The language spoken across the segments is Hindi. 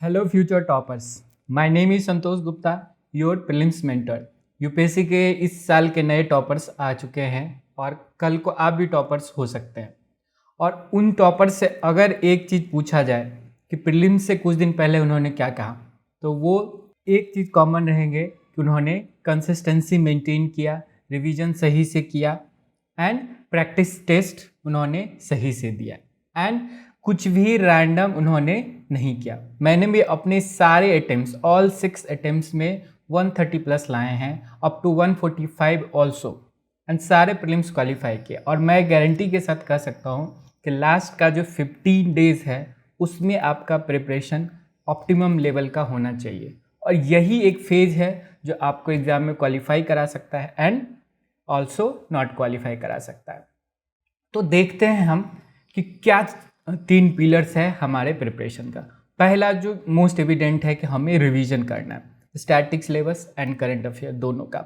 Hello future toppers, my name is Santosh Gupta, your prelims mentor. UPSC के इस साल के नए टॉपर्स आ चुके हैं और कल को आप भी टॉपर्स हो सकते हैं। और उन टॉपर्स से अगर एक चीज़ पूछा जाए कि प्रीलिम्स से कुछ दिन पहले उन्होंने क्या कहा, तो वो एक चीज़ कॉमन रहेंगे कि उन्होंने कंसिस्टेंसी मेंटेन किया, रिवीजन सही से किया एंड प्रैक्टिस टेस्ट उन्होंने सही से दिया एंड कुछ भी रैंडम उन्होंने नहीं किया। मैंने भी अपने सारे अटेम्प्ट्स, ऑल 6 अटेम्प्ट्स में 130 प्लस लाए हैं, अप टू 145 ऑल्सो, एंड सारे प्रीलिम्स क्वालिफाई किए। और मैं गारंटी के साथ कह सकता हूँ कि लास्ट का जो 15 डेज है उसमें आपका प्रिपरेशन ऑप्टिमम लेवल का होना चाहिए। और यही एक फेज़ है जो आपको एग्ज़ाम में क्वालिफाई करा सकता है एंड ऑल्सो नॉट क्वालिफाई करा सकता है। तो देखते हैं हम कि क्या 3 पिलर्स है हमारे प्रिपरेशन का। पहला जो मोस्ट एविडेंट है कि हमें रिवीजन करना है, static syllabus and current affair दोनों का।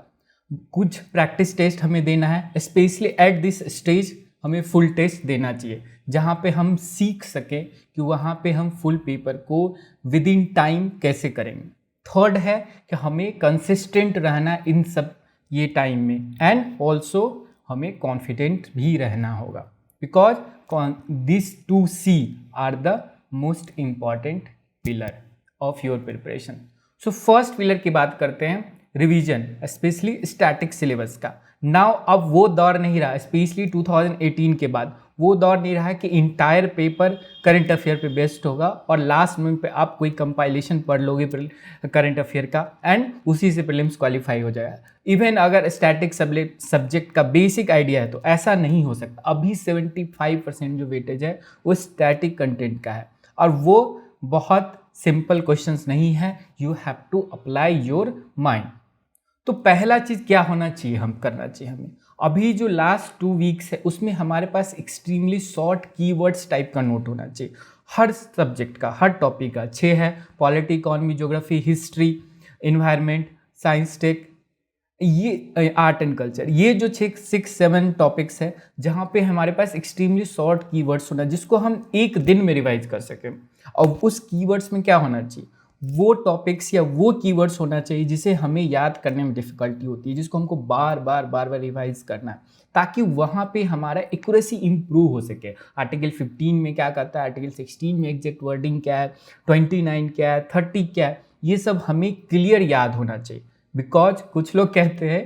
कुछ प्रैक्टिस टेस्ट हमें देना है, स्पेशली एट दिस स्टेज हमें फुल टेस्ट देना चाहिए, जहाँ पे हम सीख सकें कि वहाँ पे हम फुल पेपर को विद इन टाइम कैसे करेंगे। थर्ड है कि हमें कंसिस्टेंट रहना इन सब ये टाइम में, एंड ऑल्सो हमें कॉन्फिडेंट भी रहना होगा, because this 2C are the most important pillar of your preparation. So first pillar की बात करते हैं, रिवीजन, स्पेशली स्टैटिक सिलेबस का। नाउ अब वो दौर नहीं रहा, स्पेशली 2018 के बाद वो दौर नहीं रहा कि इंटायर पेपर करंट अफेयर पे बेस्ड होगा और लास्ट मोमेंट पे आप कोई कंपाइलेशन पढ़ लोगे करंट अफेयर का एंड उसी से प्रीलिम्स क्वालिफाई हो जाएगा। इवन अगर स्टैटिक सब्जेक्ट का बेसिक आइडिया है तो ऐसा नहीं हो सकता। अभी 75% जो वेटेज है वो स्टैटिक कंटेंट का है और वो बहुत सिंपल क्वेश्चंस नहीं है, you have to apply your mind. तो पहला चीज़ क्या होना चाहिए, हम करना चाहिए हमें अभी जो लास्ट 2 वीक्स है उसमें हमारे पास एक्सट्रीमली शॉर्ट कीवर्ड्स टाइप का नोट होना चाहिए। हर सब्जेक्ट का, हर टॉपिक का 6 है, polity, economy, geography, history, environment, science, tech, ये आर्ट एंड कल्चर, ये जो 6-7 टॉपिक्स है जहाँ पे हमारे पास एक्सट्रीमली शॉर्ट कीवर्ड्स होना जिसको हम एक दिन में रिवाइज कर सकें। और उस कीवर्ड्स में क्या होना चाहिए, वो टॉपिक्स या वो कीवर्ड्स होना चाहिए जिसे हमें याद करने में डिफ़िकल्टी होती है, जिसको हमको बार बार रिवाइज करना है, ताकि वहाँ पे हमारा एक्यूरेसी इंप्रूव हो सके। आर्टिकल 15 में क्या कहता है, आर्टिकल 16 में एग्जैक्ट वर्डिंग क्या है, 29 क्या है, 30 क्या है, ये सब हमें क्लियर याद होना चाहिए। बिकॉज कुछ लोग कहते हैं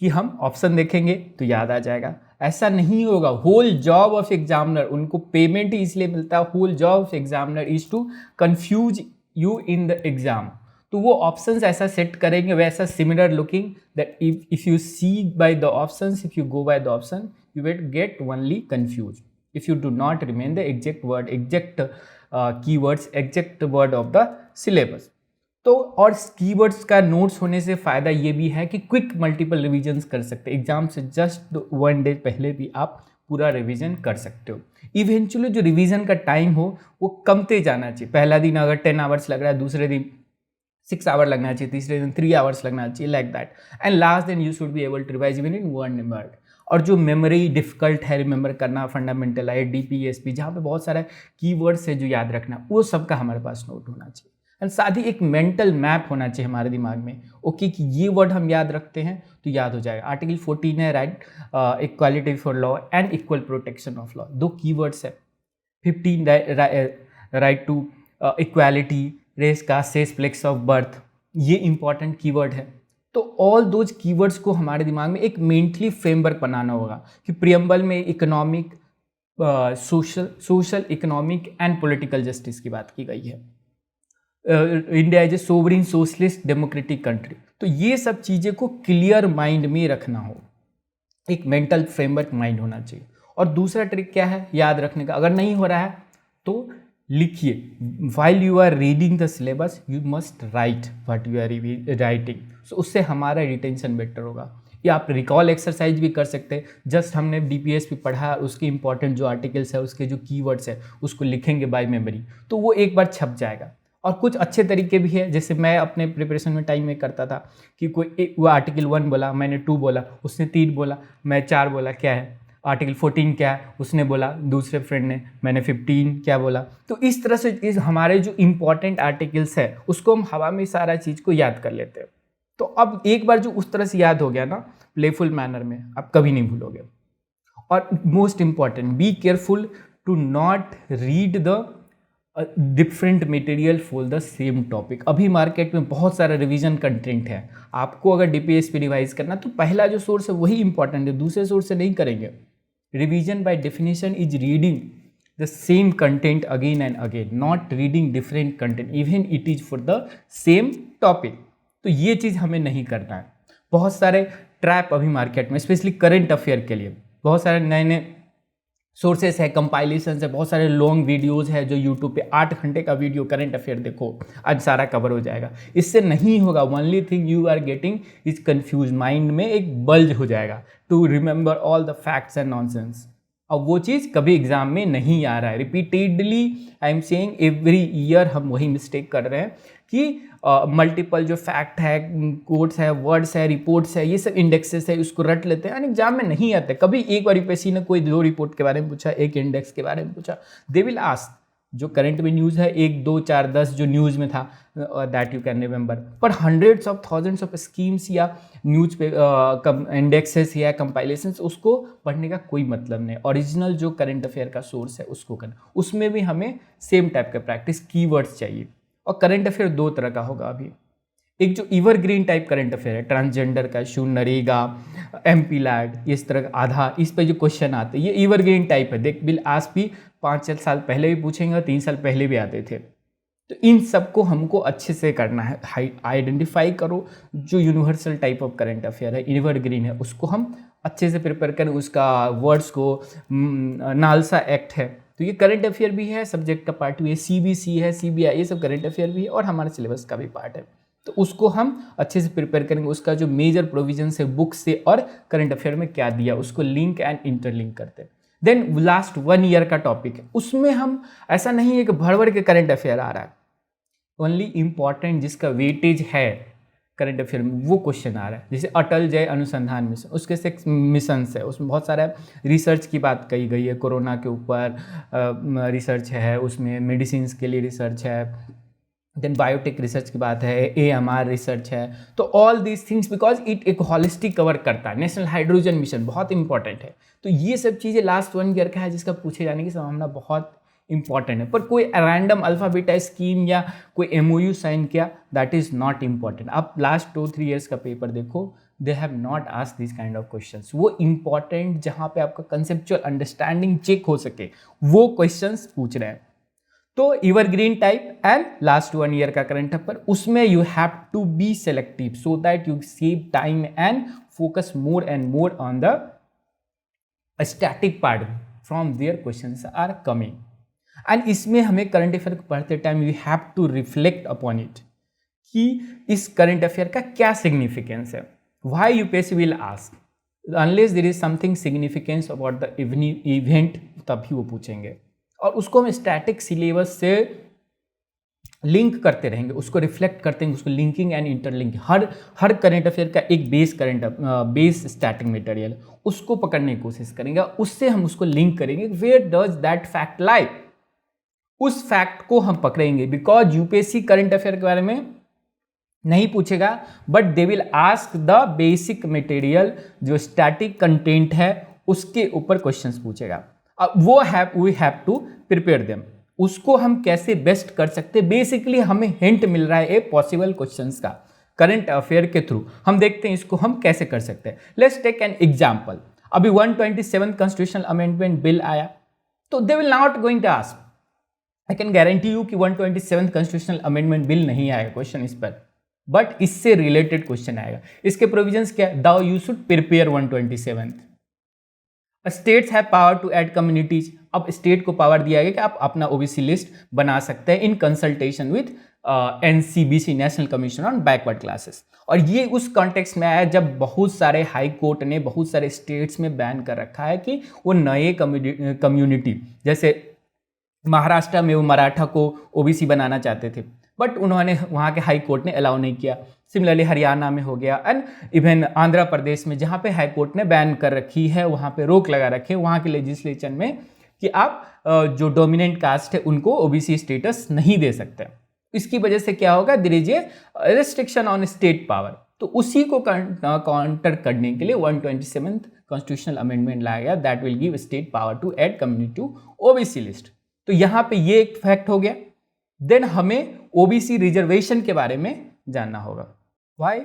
कि हम ऑप्शन देखेंगे तो याद आ जाएगा, ऐसा नहीं होगा। होल जॉब ऑफ एग्जामिनर, उनको पेमेंट ही इसलिए मिलता है, whole job of examiner is to confuse you in the exam. तो वो ऑप्शंस ऐसा सेट करेंगे वैसा similar looking that if you see by the options, if you go by the option you will get only confuse if you do not remain the exact word, exact keywords, exact word of the syllabus. तो और कीवर्ड्स का नोट्स होने से फ़ायदा ये भी है कि क्विक मल्टीपल रिविजन्स कर सकते हैं। एग्जाम से जस्ट 1 डे पहले भी आप पूरा रिवीजन कर सकते हो। इवेंचुअली जो रिवीजन का टाइम हो वो कमते जाना चाहिए। पहला दिन अगर 10 आवर्स लग रहा है, दूसरे दिन 6 आवर लगना चाहिए, तीसरे दिन 3 आवर्स लगना चाहिए, लाइक दैट। एंड लास्ट दिन you should be able to revise even in 1 word. और जो मेमोरी डिफिकल्ट है रिमेंबर करना, फंडामेंटल है, डीपीएसपी, जहाँ पे बहुत सारा कीवर्ड्स है जो याद रखना, वो सब का हमारे पास नोट होना चाहिए। एंड साथ ही एक मेंटल मैप होना चाहिए हमारे दिमाग में, ओके कि ये वर्ड हम याद रखते हैं तो याद हो जाएगा। आर्टिकल 14 है, right equality for law and equal protection of law, 2 keywords है। 15 राइट टू इक्वालिटी, रेस का सेस प्लेक्स ऑफ बर्थ, ये इंपॉर्टेंट कीवर्ड है। तो ऑल दोज कीवर्ड्स को हमारे दिमाग में एक मेंटली फ्रेमवर्क बनाना होगा कि प्रियम्बल में economic, social, economic and political justice की बात की गई है। India is a sovereign socialist democratic country. तो ये सब चीज़ें को क्लियर माइंड में रखना हो, एक मेंटल फ्रेमवर्क माइंड होना चाहिए। और दूसरा ट्रिक क्या है याद रखने का, अगर नहीं हो रहा है तो लिखिए। While you are reading the syllabus you must write what you are writing, so उससे हमारा रिटेंशन बेटर होगा। या आप रिकॉल एक्सरसाइज भी कर सकते हैं। जस्ट हमने डीपीएसपी पढ़ा, उसके इंपॉर्टेंट जो आर्टिकल्स है, उसके जो कीवर्ड्स है, उसको लिखेंगे बाय मेमोरी, तो वो एक बार छप जाएगा। और कुछ अच्छे तरीके भी है, जैसे मैं अपने प्रिपरेशन में टाइम में करता था कि कोई वो आर्टिकल 1 बोला, मैंने 2 बोला, उसने 3 बोला, मैं 4 बोला, क्या है आर्टिकल 14 क्या है, उसने बोला, दूसरे फ्रेंड ने, मैंने 15 क्या बोला। तो इस तरह से इस हमारे जो इम्पोर्टेंट आर्टिकल्स है उसको हम हवा में सारा चीज़ को याद कर लेते हैं। तो अब एक बार जो उस तरह से याद हो गया ना प्लेफुल मैनर में, आप कभी नहीं भूलोगे। और most important, be careful to not read the different material for the same topic. अभी मार्केट में बहुत सारा रिवीजन कंटेंट है, आपको अगर DPSP रिवाइज करना तो पहला जो सोर्स है वही इंपॉर्टेंट है, दूसरे सोर्स से नहीं करेंगे। Revision by definition is reading the same content again and again, not reading different content even it is for the same topic. तो ये चीज़ हमें नहीं करना है। बहुत सारे ट्रैप अभी मार्केट में, स्पेशली करंट अफेयर के लिए बहुत सारे नए नए सोर्सेस है, कंपाइलेशन है, बहुत सारे लॉन्ग वीडियोस है जो यूट्यूब पे 8 घंटे का वीडियो करंट अफेयर देखो, आज सारा कवर हो जाएगा। इससे नहीं होगा। Only thing you are getting is confuse, mind में एक बल्ज हो जाएगा to remember all the facts and nonsense. अब वो चीज़ कभी एग्जाम में नहीं आ रहा है। Repeatedly I am saying every year हम वही मिस्टेक कर रहे हैं कि मल्टीपल जो फैक्ट है, कोट्स है, वर्ड्स है, रिपोर्ट्स है, ये सब इंडेक्सेस है, उसको रट लेते हैं, एग्जाम में नहीं आते। कभी एक बार यूपीएससी ने कोई 2 रिपोर्ट के बारे में पूछा, एक इंडेक्स के बारे में पूछा, दे विल आस्क जो करंट में न्यूज़ है, 1 2 4 10 जो न्यूज़ में था, दैट यू कैन रिमेंबर। पर hundreds of thousands of schemes या न्यूज पे इंडेक्सेस या कंपाइलेशंस, उसको पढ़ने का कोई मतलब नहीं। ओरिजिनल जो करंट अफेयर का सोर्स है उसको करना, उसमें भी हमें सेम टाइप का प्रैक्टिस, कीवर्ड्स चाहिए। और करंट अफेयर 2 तरह का होगा अभी, एक जो एवरग्रीन टाइप करंट अफेयर है, ट्रांसजेंडर का इशू, नरेगा, MP लैग, इस तरह का आधा, इस पे जो क्वेश्चन आते हैं ये एवरग्रीन टाइप है। देख बिल आज भी 5 साल पहले भी पूछेंगे और 3 साल पहले भी आते थे। तो इन सबको हमको अच्छे से करना है। आइडेंटिफाई करो जो universal type of current affair है, एवरग्रीन है, उसको हम अच्छे से प्रिपेयर करें। उसका वर्ड्स को, नालसा एक्ट है, तो ये करंट अफेयर भी है, सब्जेक्ट का पार्ट भी है, CBC है, CBI, ये सब करंट अफेयर भी है और हमारे सिलेबस का भी पार्ट है। तो उसको हम अच्छे से प्रिपेयर करेंगे। उसका जो मेजर प्रोविजन है बुक से और करंट अफेयर में क्या दिया, उसको लिंक एंड इंटरलिंक करते हैं। देन लास्ट 1 ईयर का टॉपिक है, उसमें हम ऐसा नहीं है कि भर भर के करंट अफेयर आ रहा है, ओनली इंपॉर्टेंट जिसका वेटेज है करंट अफेयर में वो क्वेश्चन आ रहा है। जैसे अटल जय अनुसंधान मिशन, उसके 6 मिशंस है, उसमें बहुत सारा रिसर्च की बात कही गई है। कोरोना के ऊपर रिसर्च है, उसमें मेडिसिन के लिए रिसर्च है, देन बायोटेक रिसर्च की बात है, AMR रिसर्च है। तो all these things because it एक हॉलिस्टिक कवर करता है। नेशनल हाइड्रोजन मिशन बहुत इंपॉर्टेंट है। तो ये सब चीज़ें लास्ट 1 ईयर का है जिसका पूछे जाने की संभावना बहुत इंपॉर्टेंट है। पर कोई रैंडम अल्फाबेटा स्कीम या कोई MOU साइन किया, दैट इज नॉट इंपॉर्टेंट। आप लास्ट 2-3 ईयर्स का पेपर देखो, they have not asked this kind of questions. वो इंपॉर्टेंट जहाँ पे आपका कंसेप्चुअल अंडरस्टैंडिंग चेक हो सके वो क्वेश्चंस पूछ रहे हैं। तो evergreen type and last 1 year का करंट अफेयर, उसमें you have to be selective so that you save time and focus more and more on the static part from there questions are coming. And इसमें हमें करंट अफेयर को पढ़ते time we have to reflect upon it कि इस करंट अफेयर का क्या सिग्निफिकेंस है। Why UPSC will ask, unless there is something significance about the event, तभी वो पूछेंगे। और उसको हम स्टैटिक सिलेबस से लिंक करते रहेंगे, उसको रिफ्लेक्ट करते हैं, उसको linking and interlink. Her current affair का एक बेस स्टैटिक मटेरियल, उसको पकड़ने की कोशिश करेंगे, उससे हम उसको लिंक करेंगे। वेयर डज दैट फैक्ट लाई, उस फैक्ट को हम पकड़ेंगे। बिकॉज यूपीएससी करंट अफेयर के बारे में नहीं पूछेगा, but they will ask the basic material, जो स्टैटिक कंटेंट है उसके ऊपर क्वेश्चंस पूछेगा। अब वो we have to prepare them. उसको हम कैसे बेस्ट कर सकते हैं, बेसिकली हमें हिंट मिल रहा है ए पॉसिबल क्वेश्चंस का करंट अफेयर के थ्रू। हम देखते हैं इसको हम कैसे कर सकते हैं। Let's take an example. अभी 127 कॉन्स्टिट्यूशनल अमेंडमेंट बिल आया, तो they will not going to ask, I can guarantee you कि 127 कॉन्स्टिट्यूशनल अमेंडमेंट बिल नहीं आएगा क्वेश्चन इस पर, बट इससे रिलेटेड क्वेश्चन आएगा। इसके प्रोविजंस क्या है, though you should prepare 127। States have power to add communities. अब स्टेट को पावर दिया गया कि आप अपना ओबीसी लिस्ट बना सकते हैं in consultation with NCBC, national commission on backward classes. और ये उस कॉन्टेक्स्ट में आया जब बहुत सारे हाई कोर्ट ने बहुत सारे स्टेट्स में बैन कर रखा है कि वो नए कम्युनिटी, जैसे महाराष्ट्र में वो मराठा को ओबीसी बनाना चाहते थे, बट उन्होंने वहाँ के हाई कोर्ट ने अलाउ नहीं किया। सिमिलरली हरियाणा में हो गया एंड इवन आंध्र प्रदेश में, जहाँ पे हाई कोर्ट ने बैन कर रखी है, वहाँ पे रोक लगा रखी है वहाँ के लेजिस्लेशन में कि आप जो डोमिनेंट कास्ट है उनको ओबीसी स्टेटस नहीं दे सकते। इसकी वजह से क्या होगा, there is a restriction on state power. तो उसी को काउंटर करने के लिए 127th कॉन्स्टिट्यूशनल अमेंडमेंट लाया गया, that will give state power to add community to OBC list. तो यहाँ पे ये एक फैक्ट हो गया। देन हमें ओबीसी रिजर्वेशन के बारे में जानना होगा। Why?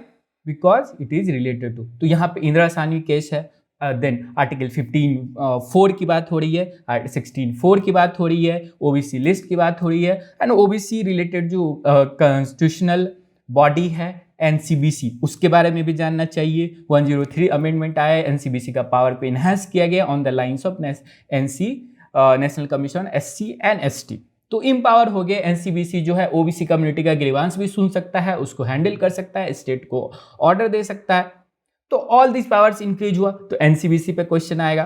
Because it is related to, तो यहाँ पे इंदिरा साहनी केस है, देन आर्टिकल 15(4) की बात हो रही है, आर्टिकल 16(4) की बात हो रही है, ओबीसी लिस्ट की बात हो रही है, एंड ओबीसी रिलेटेड जो कॉन्स्टिट्यूशनल बॉडी है एनसीबीसी, उसके बारे में भी जानना चाहिए। 103 अमेंडमेंट आया, एनसीबीसी का पावर पे इनहांस किया गया on the lines of national commission SC and ST. तो इम्पावर हो गया एनसीबीसी, जो है ओबीसी कम्युनिटी का ग्रीवांस भी सुन सकता है, उसको हैंडल कर सकता है, स्टेट को ऑर्डर दे सकता है। तो ऑल दिस पावर्स इंक्रीज हुआ, तो एनसीबीसी पे क्वेश्चन आएगा।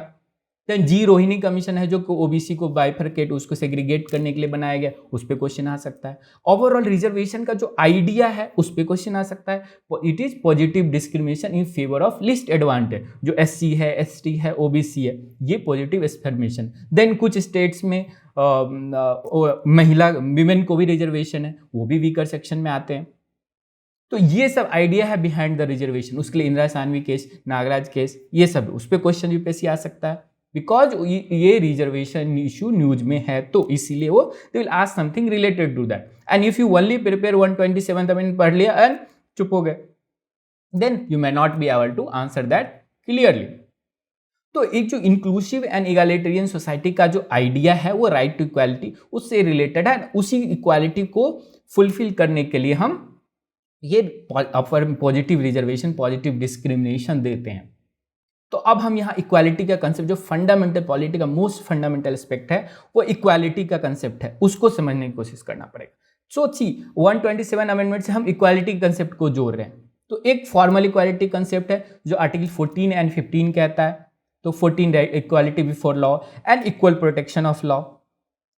देन जी रोहिणी कमीशन है, जो ओबीसी को बाइफरकेट, उसको सेग्रीगेट करने के लिए बनाया गया, उस पर क्वेश्चन आ सकता है। ओवरऑल रिजर्वेशन का जो आइडिया है उस पर क्वेश्चन आ सकता है। It is positive discrimination in favour of list advantage, जो एससी है, एसटी है, ओबीसी है, ये पॉजिटिव डिस्क्रिमिनेशन। देन कुछ स्टेट्स में महिला विमेन को भी रिजर्वेशन है, वो भी वीकर सेक्शन में आते हैं। तो ये सब आइडिया है बिहाइंड द रिजर्वेशन। उसके लिए इंदिरा सानवी केस, नागराज केस, ये सब उस पर क्वेश्चन यूपीएससी आ सकता है, बिकॉज ये रिजर्वेशन इशू न्यूज में है, तो इसीलिए वो they will ask something related to that. And if you only prepare 127th amendment पढ़ लिया एंड चुप हो गए, then you may not be able to answer that clearly. तो एक जो इंक्लूसिव एंड इगैलिटेरियन सोसाइटी का जो आइडिया है वो राइट टू इक्वालिटी उससे रिलेटेड है। उसी इक्वालिटी को फुलफिल करने के लिए हम ये पॉजिटिव रिजर्वेशन, पॉजिटिव डिस्क्रिमिनेशन देते हैं। तो अब हम यहाँ इक्वालिटी का कंसेप्ट, जो फंडामेंटल पॉलिटी का मोस्ट फंडामेंटल एस्पेक्ट है, वो इक्वालिटी का कंसेप्ट है, उसको समझने की कोशिश करना पड़ेगा। सोचिए 127 अमेंडमेंट से हम इक्वालिटी के कंसेप्ट को जोड़ रहे हैं। तो एक फॉर्मल इक्वालिटी कंसेप्ट है जो आर्टिकल 14 एंड 15 कहता है। तो 14 equality before law and equal protection of law,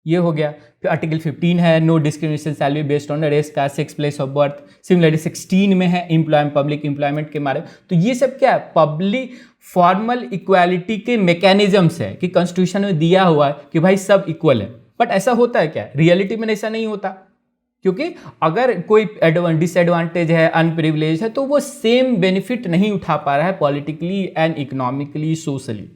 ये हो गया। फिर आर्टिकल 15 है no discrimination shall be based on race, caste, sex, place of birth. Similarly 16 में है पब्लिक एम्प्लॉयमेंट के बारे में। तो ये सब क्या है, पब्लिक फॉर्मल इक्वालिटी के मैकेनिज्म्स है कि कॉन्स्टिट्यूशन में दिया हुआ है कि भाई सब इक्वल है। बट ऐसा होता है क्या, रियलिटी में ऐसा नहीं होता, क्योंकि अगर कोई डिसएडवांटेज है, अनप्रिविलेज है, तो वो सेम बेनिफिट नहीं उठा पा रहा है पॉलिटिकली एंड इकोनॉमिकली, सोशली।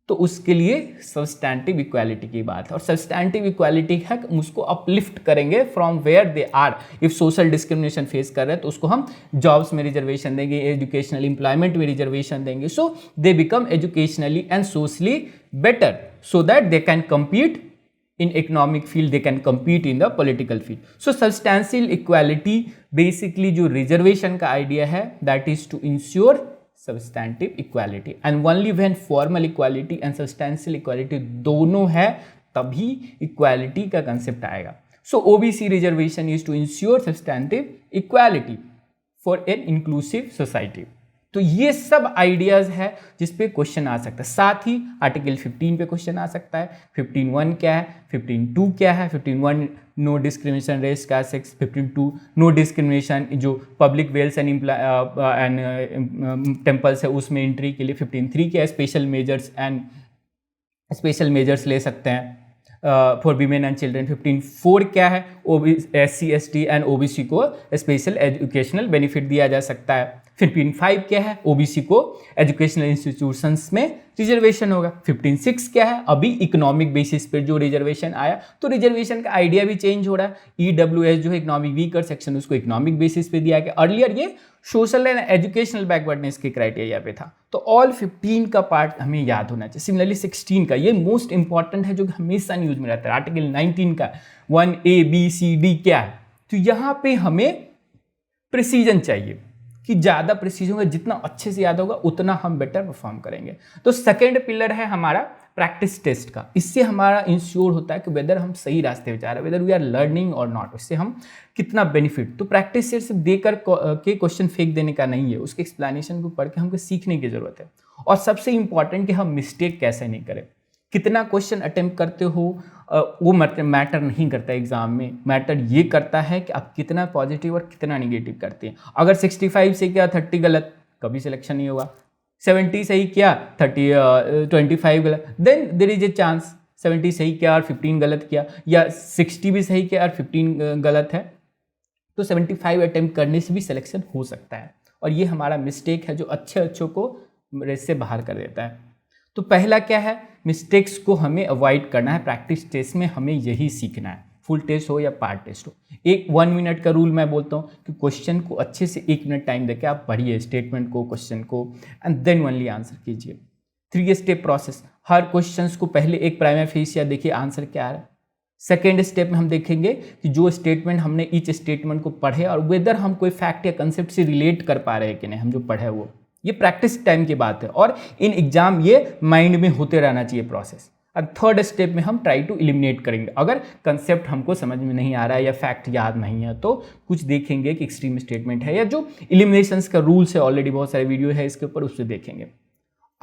तो उसके लिए सब्सटैंटिव इक्वालिटी की बात है, और सब्सटैंटिव इक्वालिटी है उसको अपलिफ्ट करेंगे from where they are. If social discrimination face कर रहे हैं तो उसको हम जॉब्स में रिजर्वेशन देंगे, एजुकेशनल एम्प्लॉयमेंट में रिजर्वेशन देंगे, so they become educationally and socially better, so that they can compete in economic field, they can compete in the political field. So substantial equality basically जो reservation का idea है, that is to ensure substantive equality, and only when formal equality and substantial equality दोनों है तभी equality का concept आएगा. So OBC reservation is to ensure substantive equality for an inclusive society. तो ये सब आइडियाज है जिस पे क्वेश्चन आ सकता है। साथ ही आर्टिकल 15 पे क्वेश्चन आ सकता है। 15(1) क्या है, 15(2) क्या है। 15(1) no discrimination race, caste, sex. 15(2) no discrimination जो पब्लिक वेल्स एंड टेम्पल्स है उसमें एंट्री के लिए। 15(3) क्या है, स्पेशल मेजर्स ले सकते हैं फॉर वीमेन एंड चिल्ड्रन। 15(4) क्या है, SC ST एंड OBC को स्पेशल एजुकेशनल बेनिफिट दिया जा सकता है। 15(5) क्या है, OBC को एजुकेशनल इंस्टीट्यूशंस में रिजर्वेशन होगा। 15(6) क्या है, अभी इकोनॉमिक बेसिस पर जो रिजर्वेशन आया, तो रिजर्वेशन का आइडिया भी चेंज हो रहा है। EWS जो है इकोनॉमिक वीकर सेक्शन, उसको इकोनॉमिक बेसिस पे दिया गया। अर्लियर ये सोशल एंड एजुकेशनल बैकवर्डनेस के क्राइटेरिया पे था। तो ऑल 15 का पार्ट हमें याद होना चाहिए। सिमिलरली 16 का, ये मोस्ट इंपॉर्टेंट है जो हमेशा न्यूज में रहता है। आर्टिकल 19 का 1A B C D क्या है, तो यहाँ पे हमें प्रिसीजन चाहिए कि ज़्यादा प्रिसीजन होगा, जितना अच्छे से याद होगा उतना हम बेटर परफॉर्म करेंगे। तो सेकेंड पिलर है हमारा प्रैक्टिस टेस्ट का। इससे हमारा इंश्योर होता है कि वेदर हम सही रास्ते पे जा रहे हैं, वेदर वी आर लर्निंग और नॉट, उससे हम कितना बेनिफिट। तो प्रैक्टिस टेस्ट सिर्फ देकर के क्वेश्चन फेंक देने का नहीं है, उसके एक्सप्लेनेशन को पढ़ के हमको सीखने की जरूरत है। और सबसे इंपॉर्टेंट कि हम मिस्टेक कैसे नहीं करें, कितना क्वेश्चन अटेम्प्ट करते हो, वो मैटर नहीं करता एग्ज़ाम में। मैटर ये करता है कि आप कितना पॉजिटिव और कितना निगेटिव करते हैं। अगर 65 से किया 30 गलत, कभी सिलेक्शन नहीं होगा। 70 सही किया 25 गलत, then there is a chance. 70 सही किया और 15 गलत किया, या 60 भी सही किया और 15 गलत है, तो 75 अटेम्प्ट करने से भी सिलेक्शन हो सकता है। और ये हमारा मिस्टेक है जो अच्छों को रेस से बाहर कर देता है। तो पहला क्या है, मिस्टेक्स को हमें अवॉइड करना है। प्रैक्टिस टेस्ट में हमें यही सीखना है, फुल टेस्ट हो या पार्ट टेस्ट हो। एक 1 मिनट का रूल मैं बोलता हूँ कि क्वेश्चन को अच्छे से 1 मिनट टाइम देके आप पढ़िए, स्टेटमेंट को, क्वेश्चन को, एंड देन ओनली आंसर कीजिए। 3 स्टेप प्रोसेस। हर क्वेश्चन को पहले एक प्राइमरी फेसिया देखिए आंसर क्या है। सेकेंड स्टेप में हम देखेंगे कि जो स्टेटमेंट हमने ईच स्टेटमेंट को पढ़े और वेदर हम कोई फैक्ट या कंसेप्ट से रिलेट कर पा रहे हैं कि नहीं, हम जो पढ़े वो। ये प्रैक्टिस टाइम की बात है और इन एग्जाम ये माइंड में होते रहना चाहिए प्रोसेस। और थर्ड स्टेप में हम ट्राई टू एलिमिनेट करेंगे। अगर कंसेप्ट हमको समझ में नहीं आ रहा है या फैक्ट याद नहीं है तो कुछ देखेंगे कि एक्सट्रीम स्टेटमेंट है या जो एलिमिनेशंस का रूल्स है, ऑलरेडी बहुत सारे वीडियो है इसके ऊपर, उससे देखेंगे।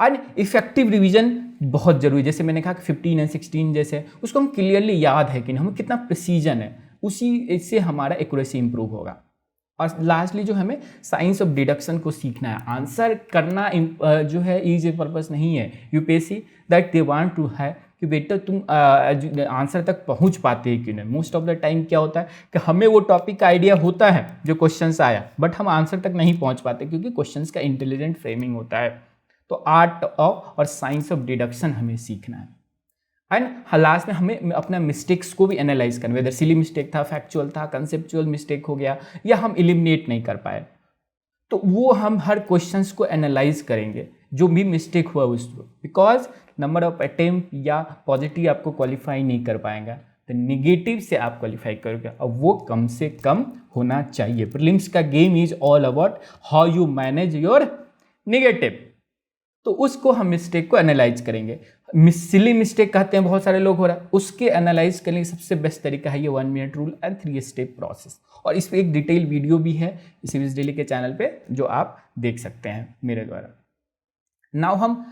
और इफेक्टिव रिवीजन बहुत जरूरी है। जैसे मैंने कहा कि 15 एंड 16 जैसे उसको हम क्लियरली याद है कि नहीं, हमें कितना प्रिसीजन है, उसी से हमारा एक्यूरेसी इंप्रूव होगा। और लास्टली जो हमें साइंस ऑफ डिडक्शन को सीखना है। आंसर करना जो है इज ए पर्पस नहीं है। UPSC that they want to है कि बेटा तुम आंसर तक पहुंच पाते हैं कि नहीं। मोस्ट ऑफ द टाइम क्या होता है कि हमें वो टॉपिक का आइडिया होता है जो क्वेश्चंस आया, बट हम आंसर तक नहीं पहुंच पाते क्योंकि क्वेश्चंस का इंटेलिजेंट फ्रेमिंग होता है। तो आर्ट ऑफ और साइंस ऑफ डिडक्शन हमें सीखना है। एंड लास्ट में हमें अपना मिस्टेक्स को भी एनालाइज करना, वेदर सिली मिस्टेक था, फैक्चुअल था, कंसेप्चुअल मिस्टेक हो गया या हम एलिमिनेट नहीं कर पाए, तो वो हम हर क्वेश्चंस को एनालाइज करेंगे जो भी मिस्टेक हुआ उसको। बिकॉज नंबर ऑफ अटेम्प्ट या पॉजिटिव आपको क्वालिफाई नहीं कर पाएगा, तो निगेटिव से आप क्वालिफाई करोगे और वो कम से कम होना चाहिए। प्रीलिम्स का game is all about how you manage your negative. तो उसको हम मिस्टेक को एनालाइज करेंगे। सिली मिस्टेक कहते हैं बहुत सारे लोग हो रहा है, उसके एनालाइज करने का सबसे बेस्ट तरीका है ये 1 minute rule and 3 step process. और इस पर एक डिटेल वीडियो भी है सीरीज डेली के चैनल पे जो आप देख सकते हैं मेरे द्वारा। नाउ हम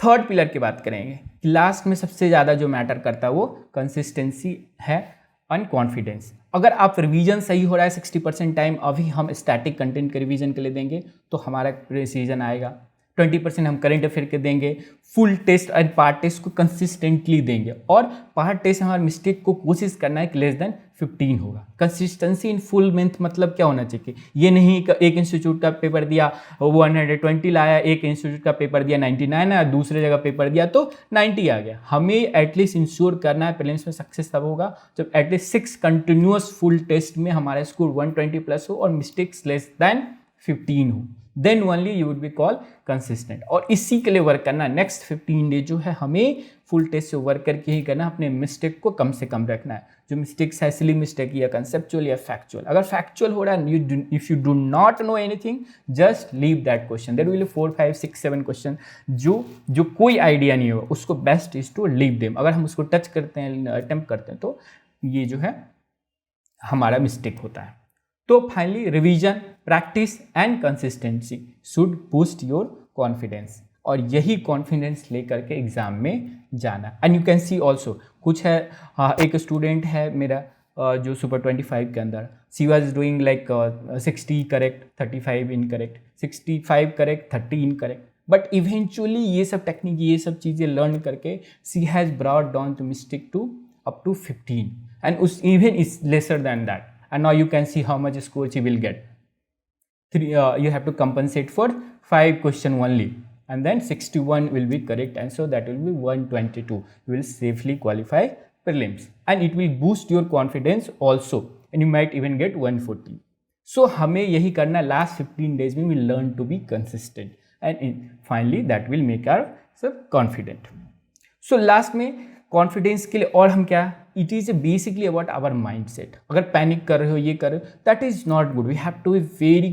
थर्ड पिलर की बात करेंगे। लास्ट में सबसे ज़्यादा जो मैटर करता है वो कंसिस्टेंसी है एंड कॉन्फिडेंस। अगर आप रिवीजन सही हो रहा है 60% टाइम अभी हम स्टैटिक कंटेंट के रिवीजन के लिए देंगे तो हमारा प्रिसीजन आएगा। 20% हम करंट अफेयर के देंगे। Full test and part test को कंसिस्टेंटली देंगे और पार्ट टेस्ट हमारे मिस्टेक को कोशिश करना है कि लेस देन 15 होगा। कंसिस्टेंसी इन फुल मेंथ मतलब क्या होना चाहिए, ये नहीं कि एक इंस्टीट्यूट का पेपर दिया 120 लाया, एक इंस्टीट्यूट का पेपर दिया 99 आया, दूसरे जगह पेपर दिया तो 90 आ गया। हमें एटलीस्ट इंश्योर करना है प्रीलिम्स में सक्सेस तब होगा जब एटलीस्ट 6 कंटिन्यूअस फुल टेस्ट में हमारा स्कोर 120 प्लस हो और मिस्टेक्स लेस देन 15 हो, then only you would be call consistent. और इसी के लिए वर्क करना। नेक्स्ट 15 डे जो है हमें फुल टेस्ट से वर्क करके ही करना, अपने मिस्टेक को कम से कम रखना है। जो मिस्टेक्स है सिली मिस्टेक या कंसेप्चुअल या फैक्चुअल, अगर फैक्चुअल हो रहा है if you do not know anything just leave that question. There will be 4 5 6 7 question जो कोई आइडिया नहीं होगा, उसको best is to leave them. अगर हम उसको टच करते हैं, अटेम्प्ट करते हैं तो ये जो है हमारा मिस्टेक होता है। तो finally revision, practice and consistency should boost your confidence और यही कॉन्फिडेंस लेकर के एग्जाम में जाना। And you can see also कुछ है, एक स्टूडेंट है मेरा जो सुपर 25 के अंदर, she was doing like 60 correct 35 incorrect, 65 correct 30 incorrect, but eventually ये सब टेक्निक, ये सब चीज़ें लर्न करके she has brought down to mistake to up to 15 and उस even is lesser than that. And now you can see how much score she will get. You have to compensate for 5 question only and then 61 will be correct and so that will be 122. You will safely qualify prelims and it will boost your confidence also and you might even get 140. So हमें यही करना, last 15 days में we learn to be consistent and finally that will make us confident. So last में कॉन्फिडेंस के लिए और हम क्या, it is basically about our mind set. अगर पैनिक कर रहे हो, ये कर रहे हो, that is not good. We have to be very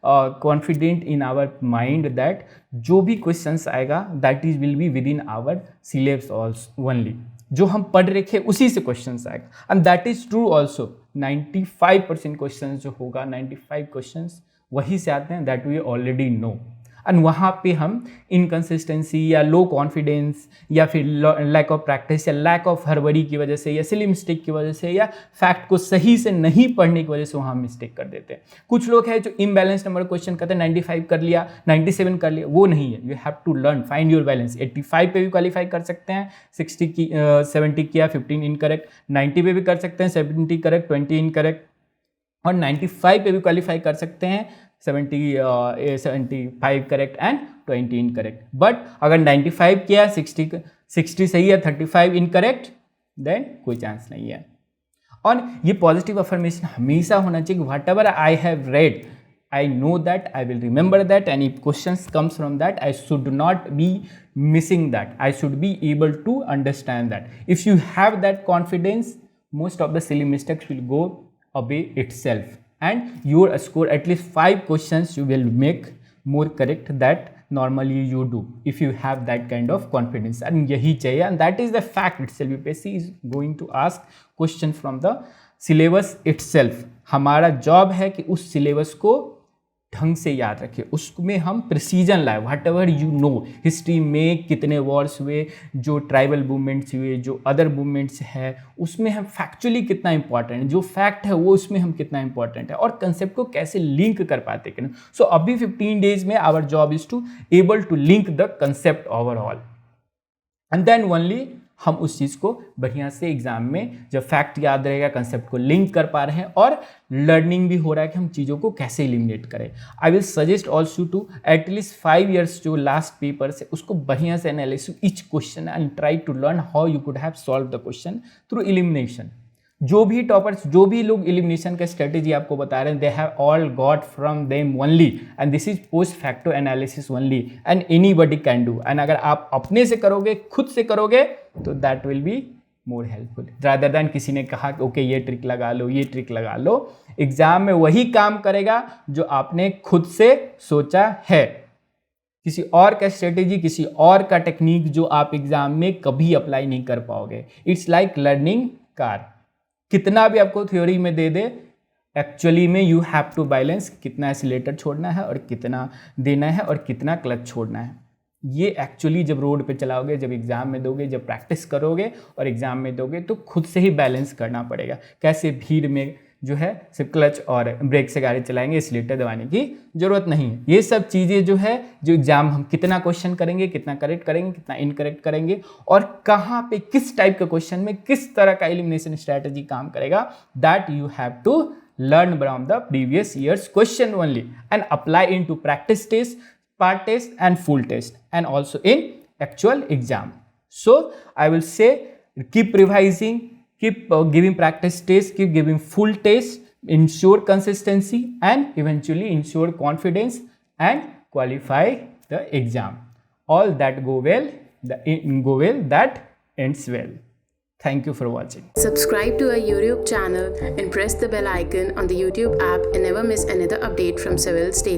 confident in our mind that जो भी क्वेश्चंस आएगा that is will be within our syllabus only. जो हम पढ़ रखे उसी से क्वेश्चंस आएगा and that is true also. 95% question जो होगा, 95 क्वेश्चन वही से आते हैं, that we already know. And वहाँ पे हम इनकन्सिस्टेंसी या लो कॉन्फिडेंस या फिर लैक ऑफ प्रैक्टिस या लैक ऑफ हड़बड़ी की वजह से या सिली मिस्टेक की वजह से या फैक्ट को सही से नहीं पढ़ने की वजह से वहाँ मिस्टेक कर देते हैं। कुछ लोग हैं जो इम्बैलेंस नंबर क्वेश्चन करते हैं 95 कर लिया 97 कर लिया, वो नहीं है। You have to learn, find your balance. 85 पे भी क्वालिफाई कर सकते हैं, 70 किया 15 इनकरेक्ट, 90 पे भी कर सकते हैं 70 करेक्ट 20 इनकरेक्ट, और 95 पे भी क्वालिफाई कर सकते हैं 75 करेक्ट एंड 20 इनकरेक्ट। बट अगर 95 किया 60 सही है 35 इनकरेक्ट, देन कोई चांस नहीं है। और ये पॉजिटिव अफर्मेशन हमेशा होना चाहिए। What ever I have read, I know that, I will remember that, and if questions comes from that, I should not be missing that. I should be able to understand that. If you have that confidence, most of the silly mistakes will go away itself, and your score at least 5 questions you will make more correct that normally you do if you have that kind of confidence. And yahi chahiye, and that is the fact itself. UPSC is going to ask question from the syllabus itself. हमारा जॉब है कि उस सिलेबस को ढंग से याद रखें, उसमें हम प्रिसीजन लाए। What ever you know, history में कितने वॉर्स हुए, जो ट्राइबल मूवमेंट्स हुए, जो अदर मूवमेंट्स है, उसमें हम फैक्चुअली कितना इंपॉर्टेंट है, जो फैक्ट है वो उसमें हम कितना इंपॉर्टेंट है, और कंसेप्ट को कैसे लिंक कर पाते हैं। सो अभी 15 डेज में our job is to able to link the concept overall, and then only हम उस चीज़ को बढ़िया से एग्जाम में जब फैक्ट याद रहेगा, कंसेप्ट को लिंक कर पा रहे हैं, और लर्निंग भी हो रहा है कि हम चीज़ों को कैसे एलिमिनेट करें। I will suggest also to at least 5 years जो लास्ट पेपर है उसको बढ़िया से analysis each question and try to learn how you could have solve the question through elimination. जो भी टॉपर्स, जो भी लोग एलिमिनेशन का स्ट्रेटेजी आपको बता रहे हैं, they have all got from them only, and this is post facto analysis only, and anybody can do. And अगर आप अपने से करोगे, खुद से करोगे, तो that will be more helpful rather than किसी ने कहा कि ओके ये ट्रिक लगा लो, ये ट्रिक लगा लो। एग्जाम में वही काम करेगा जो आपने खुद से सोचा है। किसी और का स्ट्रेटेजी, किसी और का टेक्निक जो आप एग्जाम में कभी अप्लाई नहीं कर पाओगे। इट्स लाइक लर्निंग कार, कितना भी आपको थ्योरी में दे दे, एक्चुअली में यू हैव टू बैलेंस कितना एक्सीलरेटर छोड़ना है और कितना देना है और कितना क्लच छोड़ना है। ये एक्चुअली जब रोड पे चलाओगे, जब एग्जाम में दोगे, जब प्रैक्टिस करोगे और एग्जाम में दोगे, तो खुद से ही बैलेंस करना पड़ेगा। कैसे भीड़ में जो है सिर्फ क्लच और ब्रेक से गाड़ी चलाएंगे, एक्सीलरेटर दबाने की जरूरत नहीं है। ये सब चीज़ें जो है, जो एग्जाम हम कितना क्वेश्चन करेंगे, कितना करेक्ट करेंगे, कितना इनकरेक्ट करेंगे, और कहाँ पे किस टाइप के क्वेश्चन में किस तरह का एलिमिनेशन स्ट्रैटेजी काम करेगा, that you have to learn from the previous years question only and apply in to practice test, part test and full test, and also in actual exam. So I will say keep revising, keep giving practice test, keep giving full test, ensure consistency, and eventually ensure confidence and qualify the exam. All that go well, that ends well. Thank you for watching. Subscribe to our YouTube channel and press the bell icon on the YouTube app and never miss another update from Civil's Daily.